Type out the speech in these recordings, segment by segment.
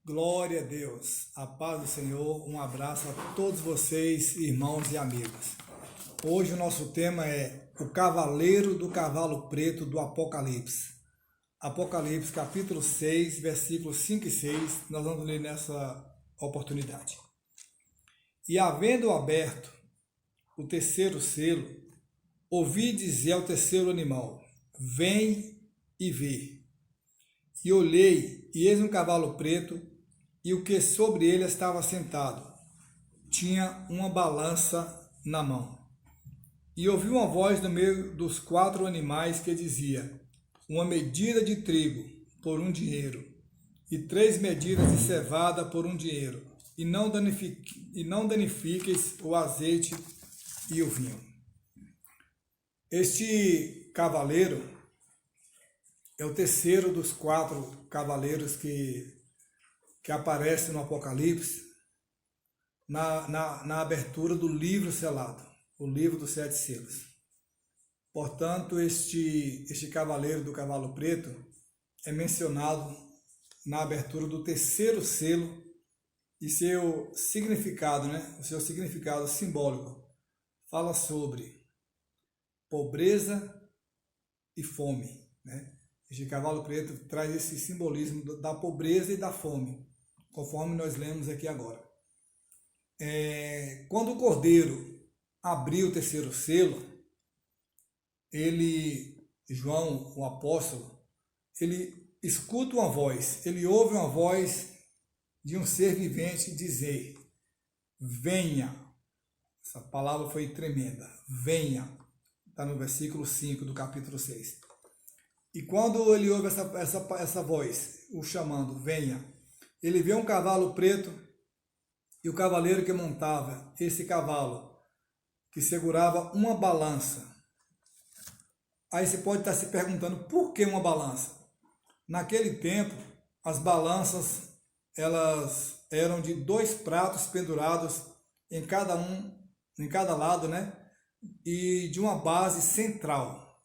Glória a Deus, a paz do Senhor, um abraço a todos vocês, irmãos e amigos. Hoje o nosso tema é o cavaleiro do cavalo preto do Apocalipse. Apocalipse capítulo 6, versículos 5 e 6, nós vamos ler nessa oportunidade. E havendo aberto o terceiro selo, ouvi dizer ao terceiro animal, vem e vê. E olhei, e eis um cavalo preto, e o que sobre ele estava sentado tinha uma balança na mão. E ouvi uma voz no meio dos quatro animais que dizia, uma medida de trigo por um dinheiro, e 3 medidas de cevada por um dinheiro, e não danifiqueis o azeite e o vinho. Este cavaleiro é o terceiro dos 4 cavaleiros que aparece no Apocalipse, na abertura do livro selado, o livro dos 7 selos. Portanto, este cavaleiro do cavalo preto é mencionado na abertura do terceiro selo e seu significado, o seu significado simbólico, fala sobre pobreza e fome, Este cavalo preto traz esse simbolismo da pobreza e da fome, conforme nós lemos aqui agora. Quando o Cordeiro abriu o terceiro selo, João, o apóstolo, ele escuta uma voz, ele ouve uma voz de um ser vivente dizer, venha. Essa palavra foi tremenda, venha, está no versículo 5 do capítulo 6. E quando ele ouve essa voz, o chamando, venha, ele vê um cavalo preto e o cavaleiro que montava esse cavalo, que segurava uma balança. Aí você pode estar se perguntando, por que uma balança? Naquele tempo, as balanças, elas eram de 2 pratos pendurados em cada lado, E de uma base central,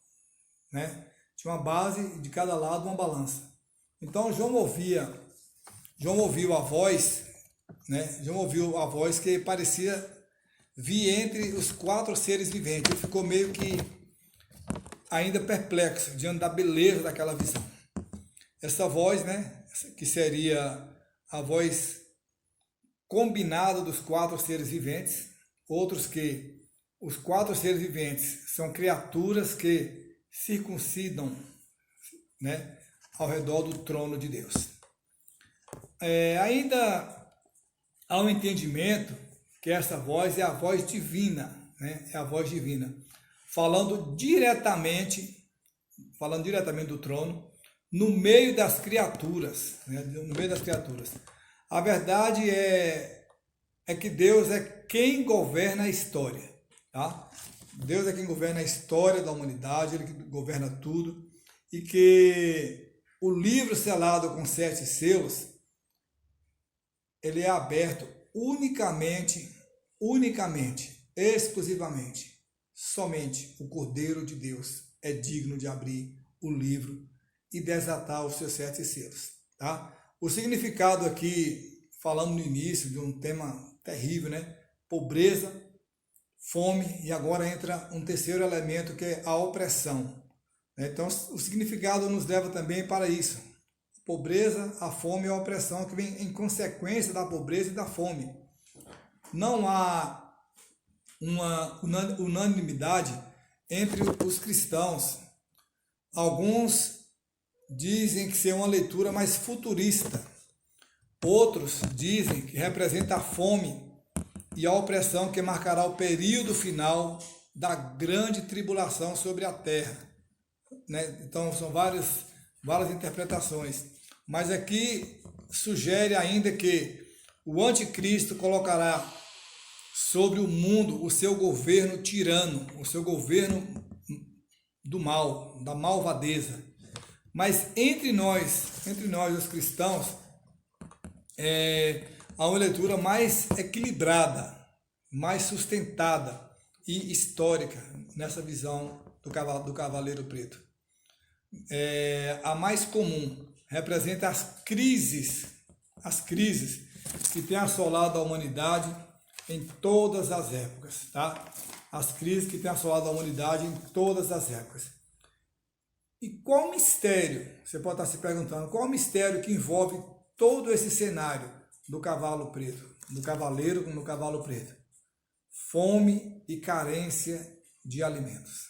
Tinha uma base de cada lado, uma balança. Então João ouviu a voz, João ouviu a voz que parecia vir entre os 4 seres viventes. Ele ficou meio que ainda perplexo diante da beleza daquela visão. Essa voz, que seria a voz combinada dos 4 seres viventes, outros que os 4 seres viventes são criaturas que circuncidam, ao redor do trono de Deus. Ainda há um entendimento que essa voz é a voz divina, É a voz divina, falando diretamente do trono, no meio das criaturas, no meio das criaturas. A verdade é que Deus é quem governa a história, tá? Deus é quem governa a história da humanidade, Ele que governa tudo, e que o livro selado com 7 selos, ele é aberto unicamente, exclusivamente, somente o Cordeiro de Deus é digno de abrir o livro e desatar os seus 7 selos, tá? O significado aqui, falando no início de um tema terrível, Pobreza, fome, e agora entra um terceiro elemento que é a opressão. Então, o significado nos leva também para isso. A pobreza, a fome e a opressão que vem em consequência da pobreza e da fome. Não há uma unanimidade entre os cristãos. Alguns dizem que é uma leitura mais futurista. Outros dizem que representa a fome e a opressão que marcará o período final da grande tribulação sobre a terra. Então, são várias interpretações. Mas aqui sugere ainda que o anticristo colocará sobre o mundo o seu governo tirano, o seu governo do mal, da malvadeza. Mas entre nós os cristãos, há uma leitura mais equilibrada, mais sustentada e histórica nessa visão do cavaleiro preto. A mais comum representa as crises as crises que têm assolado a humanidade em todas as épocas, tá? As crises que têm assolado a humanidade em todas as épocas. E qual mistério, você pode estar se perguntando, qual o mistério que envolve todo esse cenário do cavalo preto, do cavaleiro no cavalo preto? Fome e carência de alimentos.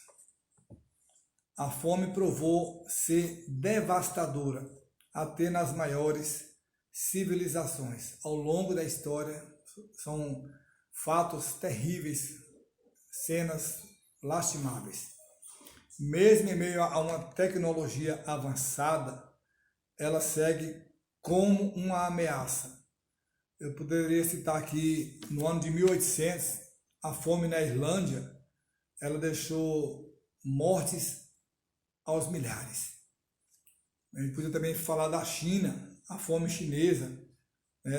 A fome provou ser devastadora até nas maiores civilizações. Ao longo da história, são fatos terríveis, cenas lastimáveis. Mesmo em meio a uma tecnologia avançada, ela segue como uma ameaça. Eu poderia citar aqui, no ano de 1800, a fome na Islândia, ela deixou mortes aos milhares. A gente podia também falar da China, a fome chinesa,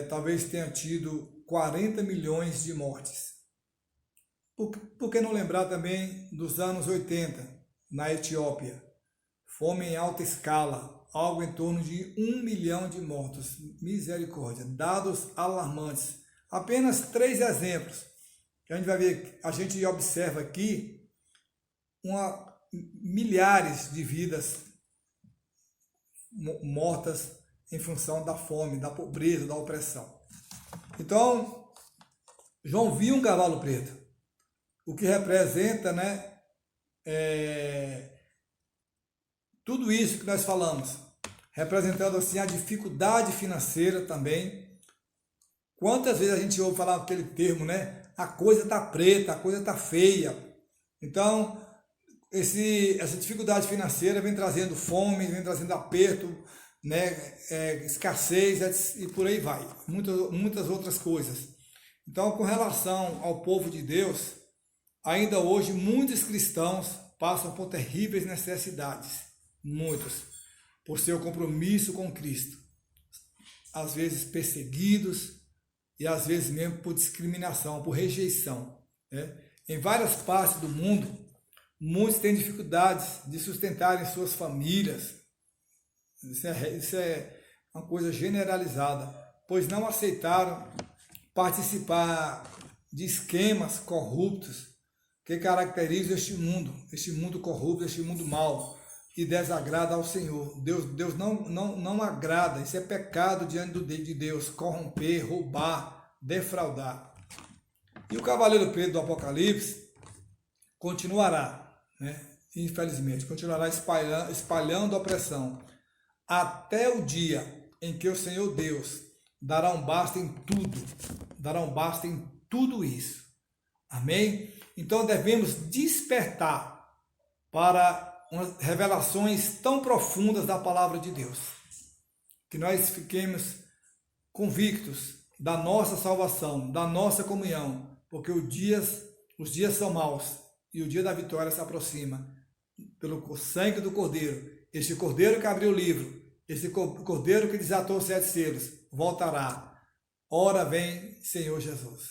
talvez tenha tido 40 milhões de mortes. Por que não lembrar também dos anos 80, na Etiópia? Fome em alta escala, algo em torno de 1 milhão de mortos. Misericórdia, dados alarmantes. Apenas 3 exemplos. A gente vai ver, a gente observa aqui milhares de vidas mortas em função da fome, da pobreza, da opressão. Então, João viu um cavalo preto, o que representa, tudo isso que nós falamos, representando assim a dificuldade financeira também. Quantas vezes a gente ouve falar aquele termo, a coisa está preta, a coisa está feia. Então, essa dificuldade financeira vem trazendo fome, vem trazendo aperto, escassez e por aí vai, muitas outras coisas. Então, com relação ao povo de Deus, ainda hoje muitos cristãos passam por terríveis necessidades, muitos, por seu compromisso com Cristo, às vezes perseguidos e às vezes mesmo por discriminação, por rejeição. Em várias partes do mundo, muitos têm dificuldades de sustentarem suas famílias. Isso é uma coisa generalizada, pois não aceitaram participar de esquemas corruptos que caracterizam este mundo corrupto, este mundo mau, e desagrada ao Senhor. Deus não agrada, isso é pecado diante de Deus, corromper, roubar, defraudar. E o cavaleiro preto do Apocalipse continuará, infelizmente, continuará espalhando a opressão, até o dia em que o Senhor Deus dará um basta em tudo isso. Amém? Então devemos despertar para umas revelações tão profundas da palavra de Deus, que nós fiquemos convictos da nossa salvação, da nossa comunhão, porque os dias são maus e o dia da vitória se aproxima. Pelo sangue do Cordeiro, este Cordeiro que abriu o livro, este Cordeiro que desatou os 7 selos, voltará. Ora vem, Senhor Jesus.